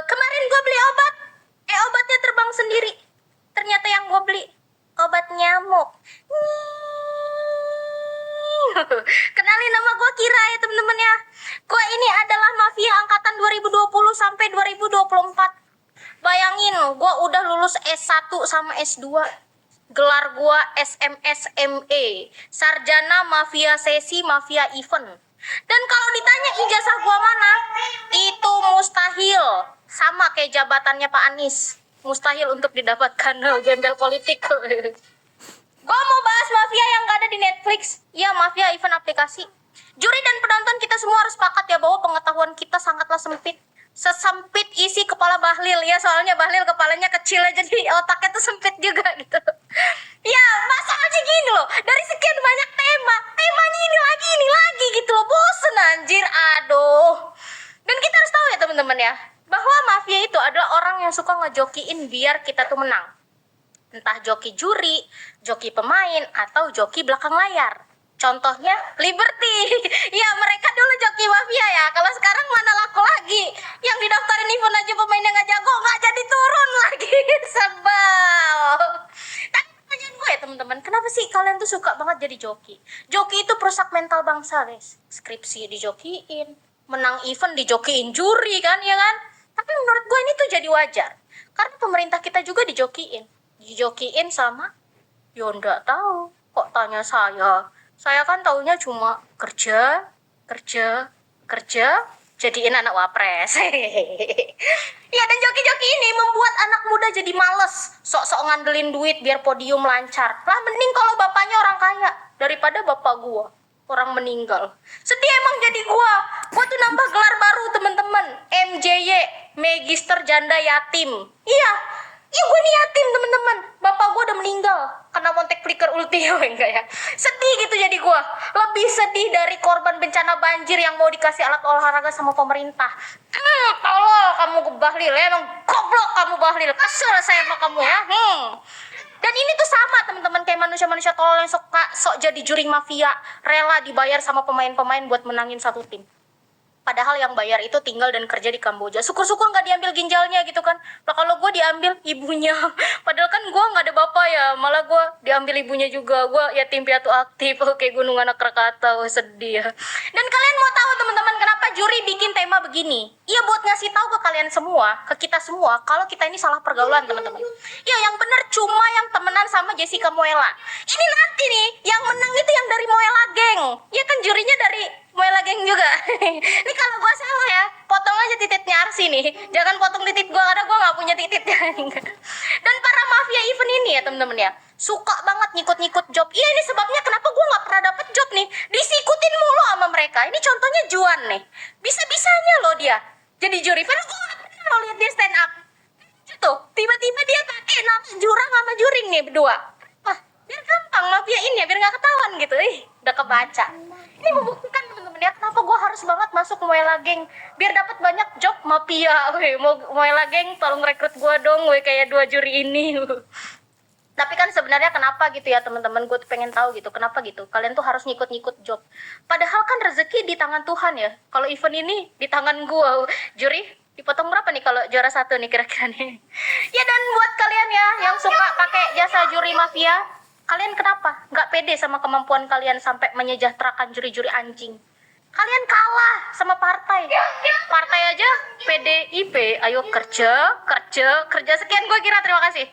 Kemarin gue beli obat, obatnya terbang sendiri. Ternyata yang gue beli obat nyamuk. Kenalin nama gue Kira ya temen-temen ya. Gue ini adalah mafia angkatan 2020 sampai 2024. Bayangin, gue udah lulus S1 sama S2. Gelar gue SMSME, Sarjana Mafia Sesi Mafia Event. Dan kalau ditanya ijazah gue mana, itu mustahil. Sama kayak jabatannya Pak Anies. Mustahil untuk didapatkan gembel politik. Gue mau bahas mafia yang gak ada di Netflix. Ya, mafia event aplikasi. Juri dan penonton kita semua harus sepakat ya bahwa pengetahuan kita sangatlah sempit. Sesempit isi kepala Bahlil ya, soalnya Bahlil kepalanya kecil aja, jadi otaknya tuh sempit juga gitu. Ya, masalahnya gini loh, dari sekian banyak temanya ini lagi gitu loh, bosen anjir, aduh. Dan kita harus tahu ya teman-teman ya, bahwa mafia itu adalah orang yang suka ngejokiin biar kita tuh menang. Entah joki juri, joki pemain, atau joki belakang layar. Contohnya Liberty. Ya, mereka dulu joki mafia ya. Kalau sekarang mana laku lagi. Yang didaftarin event aja pemainnya nggak jago, nggak jadi turun lagi. Sebel. Tapi pertanyaan gue ya teman-teman, kenapa sih kalian tuh suka banget jadi joki? Joki itu perusak mental bangsa guys. Skripsi dijokiin, menang event dijokiin juri kan, ya kan? Tapi menurut gue ini tuh jadi wajar. Karena pemerintah kita juga dijokiin sama, ya nggak tahu. Kok tanya saya kan taunya cuma kerja, jadiin anak wapres. Ya, dan joki-joki ini membuat anak muda jadi males, sok-sok ngandelin duit biar podium lancar. Lah mending kalau bapaknya orang kaya daripada bapak gua orang meninggal. Sedih emang jadi gua tuh nambah gelar baru temen-temen, MJY, Magister Janda Yatim. Iya, gue nih yatim temen-temen. Bapak gue udah meninggal kena montek flicker ulti. Enggak ya, sedih gitu jadi gue. Lebih sedih dari korban bencana banjir yang mau dikasih alat olahraga sama pemerintah. Tolol kamu Bahlil ya, emang goblok kamu Bahlil. Kesel saya sama kamu ya. Dan ini tuh sama teman-teman kayak manusia-manusia tolol yang sok jadi juri mafia, rela dibayar sama pemain-pemain buat menangin satu tim. Padahal yang bayar itu tinggal dan kerja di Kamboja. Syukur-syukur nggak diambil ginjalnya gitu kan. Nah kalau gue diambil ibunya. Padahal kan gue nggak ada bapak ya. Malah gue diambil ibunya juga. Gue yatim piatu aktif. Kayak gunung anak Krakatau. Sedih ya. Dan kalian mau tahu teman-teman kenapa juri bikin tema begini? Iya, buat ngasih tahu ke kalian semua, ke kita semua, kalau kita ini salah pergaulan teman-teman. Ya, yang benar cuma yang temenan sama Jessica Moela. Ini nanti nih yang menang itu yang dari Moela Geng. Ya kan jurinya dari Moela Geng juga. Ini kalau gue salah ya, potong aja tititnya Arsi nih. Jangan potong titit gue karena gue nggak punya titit. Dan para mafia event ini ya teman-teman ya, suka banget ngikut-ngikut job. Iya, ini sebabnya kenapa gue nggak pernah dapet job nih. Disikutin mulu sama mereka. Ini contohnya Juan nih. Bisa-bisanya loh dia jadi juri. Padahal gue nggak pernah lo lihat dia stand up. Tuh, tiba-tiba dia pakai nama jurang sama juring nih berdua. Wah, biar gampang mafiain ya, biar nggak ketahuan gitu. Udah kebaca. Ini membuktikan teman-teman ya, kenapa gue harus banget masuk Moela Geng biar dapat banyak job mafia. Moela Geng tolong rekrut gue dong, kayak 2 juri ini. Tapi kan sebenarnya kenapa gitu ya teman-teman, gue tuh pengen tahu gitu, kenapa gitu kalian tuh harus ngikut-ngikut job. Padahal kan rezeki di tangan Tuhan ya. Kalau event ini di tangan gue. Juri dipotong berapa nih kalau juara 1 nih kira-kira nih? Ya, dan buat kalian ya yang suka pakai jasa juri mafia, kalian kenapa nggak pede sama kemampuan kalian sampai menyejahterakan juri-juri anjing? Kalian kalah sama partai aja PDIP. Ayo kerja. Sekian, gue Kira, terima kasih.